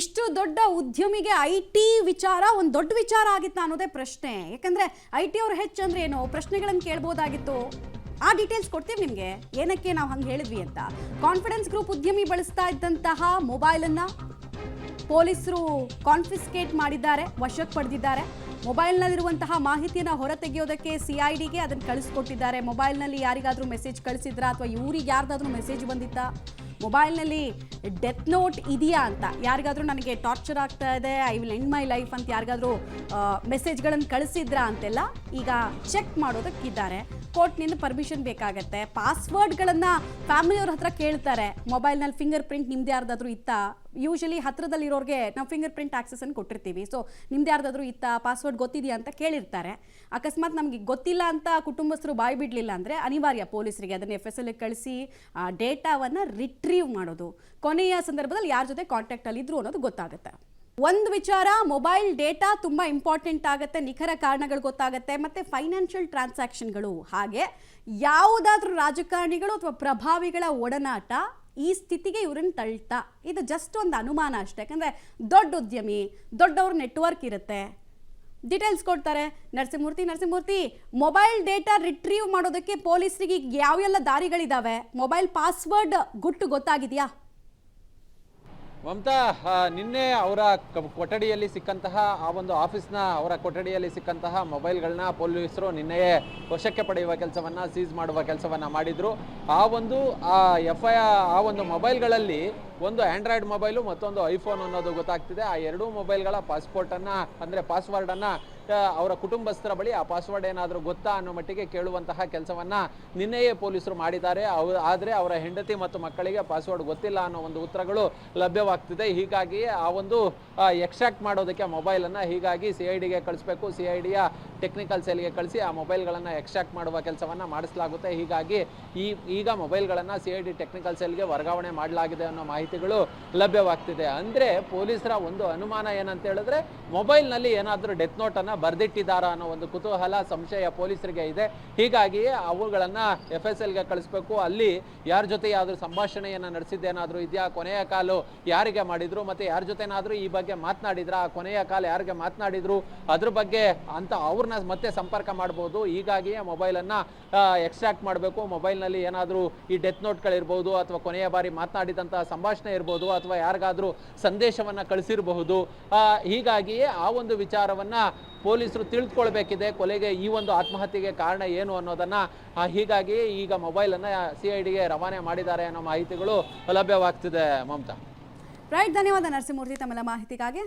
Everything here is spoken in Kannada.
ಇಷ್ಟು ದೊಡ್ಡ ಉದ್ಯಮಿಗೆ IT ವಿಚಾರ ಒಂದು ದೊಡ್ಡ ವಿಚಾರ ಆಗಿತ್ತು ಅನ್ನೋದೇ ಪ್ರಶ್ನೆ. ಯಾಕಂದ್ರೆ IT ಅವರು ಹೆಚ್ಚಂದ್ರೆ ಏನು ಪ್ರಶ್ನೆಗಳನ್ನು ಕೇಳಬಹುದಾಗಿತ್ತು. ಆ ಡೀಟೇಲ್ಸ್ ಕೊಡ್ತೀವಿ ನಿಮಗೆ ಏನಕ್ಕೆ ನಾವು ಹಂಗೆ ಹೇಳಿದ್ವಿ ಅಂತ. ಕಾನ್ಫಿಡೆನ್ಸ್ ಗ್ರೂಪ್ ಉದ್ಯಮಿ ಬಳಸ್ತಾ ಇದ್ದಂತಹ ಮೊಬೈಲ್ ಅನ್ನ ಪೊಲೀಸರು ಕಾನ್ಫಿಸ್ಕೇಟ್ ಮಾಡಿದ್ದಾರೆ, ವಶಕ್ಕೆ ಪಡೆದಿದ್ದಾರೆ. ಮೊಬೈಲ್ನಲ್ಲಿರುವಂತಹ ಮಾಹಿತಿಯನ್ನು ಹೊರತೆಗೆಯೋದಕ್ಕೆ CIDಗೆ ಅದನ್ನು ಕಳಿಸ್ಕೊಟ್ಟಿದ್ದಾರೆ. ಮೊಬೈಲ್ನಲ್ಲಿ ಯಾರಿಗಾದರೂ ಮೆಸೇಜ್ ಕಳಿಸಿದ್ರಾ ಅಥವಾ ಇವರಿಗೆ ಯಾರ್ದಾದ್ರೂ ಮೆಸೇಜ್ ಬಂದಿತ್ತಾ, ಮೊಬೈಲ್ನಲ್ಲಿ ಡೆತ್ ನೋಟ್ ಇದೆಯಾ ಅಂತ, ಯಾರಿಗಾದ್ರೂ ನನಗೆ ಟಾರ್ಚರ್ ಆಗ್ತಾ ಇದೆ, I will end my life ಅಂತ ಯಾರಿಗಾದ್ರೂ ಮೆಸೇಜ್ಗಳನ್ನು ಕಳಿಸಿದ್ರಾ ಅಂತೆಲ್ಲ ಈಗ ಚೆಕ್ ಮಾಡೋದಕ್ಕಿದ್ದಾರೆ. ಕೋರ್ಟ್ನಿಂದ ಪರ್ಮಿಷನ್ ಬೇಕಾಗತ್ತೆ. ಪಾಸ್ವರ್ಡ್ಗಳನ್ನು ಫ್ಯಾಮಿಲಿಯವ್ರ ಹತ್ರ ಕೇಳ್ತಾರೆ. ಮೊಬೈಲ್ನಲ್ಲಿ ಫಿಂಗರ್ ಪ್ರಿಂಟ್ ನಿಮ್ದು ಯಾರ್ದಾದ್ರೂ ಇತ್ತಾ, ಯೂಶಲಿ ಹತ್ರದಲ್ಲಿರೋರಿಗೆ ನಾವು ಫಿಂಗರ್ ಪ್ರಿಂಟ್ ಆಕ್ಸೆಸನ್ನು ಕೊಟ್ಟಿರ್ತೀವಿ. ಸೊ ನಿಮ್ದು ಯಾರ್ದಾದ್ರೂ ಇತ್ತಾ, ಪಾಸ್ವರ್ಡ್ ಗೊತ್ತಿದೆಯಾ ಅಂತ ಕೇಳಿರ್ತಾರೆ. ಅಕಸ್ಮಾತ್ ನಮಗೆ ಗೊತ್ತಿಲ್ಲ ಅಂತ ಕುಟುಂಬಸ್ಥರು ಬಾಯಿ ಬಿಡಲಿಲ್ಲ ಅಂದರೆ ಅನಿವಾರ್ಯ ಪೊಲೀಸರಿಗೆ ಅದನ್ನು FSLಗೆ ಕಳಿಸಿ ಡೇಟಾವನ್ನು ರಿಟ್ರೀವ್ ಮಾಡೋದು. ಕೊನೆಯ ಸಂದರ್ಭದಲ್ಲಿ ಯಾರ ಜೊತೆ ಕಾಂಟ್ಯಾಕ್ಟಲ್ಲಿ ಇದ್ರು ಅನ್ನೋದು ಗೊತ್ತಾಗುತ್ತೆ. ಒಂದು ವಿಚಾರ, ಮೊಬೈಲ್ ಡೇಟಾ ತುಂಬ ಇಂಪಾರ್ಟೆಂಟ್ ಆಗುತ್ತೆ, ನಿಖರ ಕಾರಣಗಳು ಗೊತ್ತಾಗುತ್ತೆ, ಮತ್ತು ಫೈನಾನ್ಷಿಯಲ್ ಟ್ರಾನ್ಸಾಕ್ಷನ್ಗಳು, ಹಾಗೆ ಯಾವುದಾದ್ರೂ ರಾಜಕಾರಣಿಗಳು ಅಥವಾ ಪ್ರಭಾವಿಗಳ ಒಡನಾಟ ಈ ಸ್ಥಿತಿಗೆ ಇವ್ರನ್ನ ತಳ್ತಾ. ಇದು ಜಸ್ಟ್ ಒಂದು ಅನುಮಾನ ಅಷ್ಟೇ. ಯಾಕಂದರೆ ದೊಡ್ಡ ಉದ್ಯಮಿ, ದೊಡ್ಡವ್ರ ನೆಟ್ವರ್ಕ್ ಇರುತ್ತೆ. ಡೀಟೇಲ್ಸ್ ಕೊಡ್ತಾರೆ. ನರಸಿಂಹಮೂರ್ತಿ, ಮೊಬೈಲ್ ಡೇಟಾ ರಿಟ್ರೀವ್ ಮಾಡೋದಕ್ಕೆ ಪೊಲೀಸರಿಗೆ ಯಾವೆಲ್ಲ ದಾರಿಗಳಿದ್ದಾವೆ? ಮೊಬೈಲ್ ಪಾಸ್ವರ್ಡ್ ಗುಟ್ಟು ಗೊತ್ತಾಗಿದೆಯಾ? ಮಮತಾ, ನಿನ್ನೆ ಅವರ ಕೊಠಡಿಯಲ್ಲಿ ಸಿಕ್ಕಂತಹ ಆ ಒಂದು ಆಫೀಸ್ನ ಅವರ ಕೊಠಡಿಯಲ್ಲಿ ಸಿಕ್ಕಂತಹ ಮೊಬೈಲ್ಗಳನ್ನ ಪೊಲೀಸರು ನಿನ್ನೆಯೇ ವಶಕ್ಕೆ ಪಡೆಯುವ ಕೆಲಸವನ್ನು, ಸೀಸ್ ಮಾಡುವ ಕೆಲಸವನ್ನು ಮಾಡಿದರು. ಆ ಒಂದು ಆ ಒಂದು ಮೊಬೈಲ್ಗಳಲ್ಲಿ ಒಂದು ಆಂಡ್ರಾಯ್ಡ್ ಮೊಬೈಲು, ಮತ್ತೊಂದು ಐಫೋನ್ ಅನ್ನೋದು ಗೊತ್ತಾಗ್ತಿದೆ. ಆ ಎರಡೂ ಮೊಬೈಲ್ಗಳ ಪಾಸ್ವರ್ಡನ್ನು ಅವರ ಕುಟುಂಬಸ್ಥರ ಬಳಿ ಆ ಪಾಸ್ವರ್ಡ್ ಏನಾದರೂ ಗೊತ್ತಾ ಅನ್ನೋ ಮಟ್ಟಿಗೆ ಕೇಳುವಂತಹ ಕೆಲಸವನ್ನು ನಿನ್ನೆಯೇ ಪೊಲೀಸರು ಮಾಡಿದ್ದಾರೆ. ಆದರೆ ಅವರ ಹೆಂಡತಿ ಮತ್ತು ಮಕ್ಕಳಿಗೆ ಪಾಸ್ವರ್ಡ್ ಗೊತ್ತಿಲ್ಲ ಅನ್ನೋ ಒಂದು ಉತ್ತರಗಳು ಲಭ್ಯವಾಗ್ತಿದೆ. ಹೀಗಾಗಿ ಆ ಒಂದು ಎಕ್ಸ್ಟ್ರಾಕ್ಟ್ ಮಾಡೋದಕ್ಕೆ ಮೊಬೈಲನ್ನು ಹೀಗಾಗಿ CIDಗೆ ಕಳಿಸ್ಬೇಕು. CIDಯ ಟೆಕ್ನಿಕಲ್ ಸೆಲ್ಗೆ ಕಳಿಸಿ ಆ ಮೊಬೈಲ್ಗಳನ್ನು ಎಕ್ಸ್ಟ್ರಾಕ್ಟ್ ಮಾಡುವ ಕೆಲಸವನ್ನು ಮಾಡಿಸಲಾಗುತ್ತೆ. ಹೀಗಾಗಿ ಈಗ ಮೊಬೈಲ್ಗಳನ್ನು CID ಟೆಕ್ನಿಕಲ್ ಸೆಲ್ಗೆ ವರ್ಗಾವಣೆ ಮಾಡಲಾಗಿದೆ ಅನ್ನೋ ಮಾಹಿತಿಗಳು ಲಭ್ಯವಾಗ್ತಿದೆ. ಅಂದರೆ ಪೊಲೀಸರ ಒಂದು ಅನುಮಾನ ಏನಂತ ಹೇಳಿದ್ರೆ, ಮೊಬೈಲ್ನಲ್ಲಿ ಏನಾದರೂ ಡೆತ್ ನೋಟನ್ನು ಬರೆದಿಟ್ಟಿದ್ದಾರಾ ಅನ್ನೋ ಒಂದು ಕುತೂಹಲ, ಸಂಶಯ ಪೊಲೀಸರಿಗೆ ಇದೆ. ಹೀಗಾಗಿ ಅವುಗಳನ್ನು FSLಗೆ ಕಳಿಸ್ಬೇಕು. ಅಲ್ಲಿ ಯಾರ ಜೊತೆ ಯಾವ್ದಾದ್ರು ಸಂಭಾಷಣೆಯನ್ನು ನಡೆಸಿದ್ದೇನಾದರೂ ಇದೆಯಾ, ಕೊನೆಯ ಕಾಲು ಯಾರಿಗೆ ಮಾಡಿದ್ರು, ಮತ್ತು ಯಾರ ಜೊತೆನಾದರೂ ಈ ಬಗ್ಗೆ ಮಾತನಾಡಿದ್ರ, ಆ ಕೊನೆಯ ಕಾಲ ಯಾರಿಗೆ ಮಾತನಾಡಿದ್ರು ಅದ್ರ ಬಗ್ಗೆ ಅಂತ ಅವ್ರನ್ನ ಮತ್ತೆ ಸಂಪರ್ಕ ಮಾಡ್ಬೋದು. ಹೀಗಾಗಿಯೇ ಮೊಬೈಲನ್ನು ಎಕ್ಸ್ಟ್ರಾಕ್ಟ್ ಮಾಡಬೇಕು. ಮೊಬೈಲ್ನಲ್ಲಿ ಏನಾದರೂ ಈ ಡೆತ್ ನೋಟ್ಗಳಿರ್ಬೋದು, ಅಥವಾ ಕೊನೆಯ ಬಾರಿ ಮಾತನಾಡಿದಂತಹ ಸಂಭಾಷಣೆ ಇರ್ಬೋದು, ಅಥವಾ ಯಾರಿಗಾದರೂ ಸಂದೇಶವನ್ನು ಕಳಿಸಿರಬಹುದು. ಹೀಗಾಗಿಯೇ ಆ ಒಂದು ವಿಚಾರವನ್ನು ಪೊಲೀಸರು ತಿಳಿದುಕೊಳ್ಬೇಕಿದೆ. ಕೊಲೆಗೆ ಈ ಒಂದು ಆತ್ಮಹತ್ಯೆಗೆ ಕಾರಣ ಏನು ಅನ್ನೋದನ್ನು. ಹೀಗಾಗಿ ಈಗ ಮೊಬೈಲನ್ನು CIDಗೆ ರವಾನೆ ಮಾಡಿದ್ದಾರೆ ಅನ್ನೋ ಮಾಹಿತಿಗಳು ಲಭ್ಯವಾಗ್ತಿದೆ. ಮಮತಾ, ರೈಟ್, ಧನ್ಯವಾದ ನರಸಿಂಹಮೂರ್ತಿ ತಮ್ಮೆಲ್ಲ ಮಾಹಿತಿಗಾಗಿ.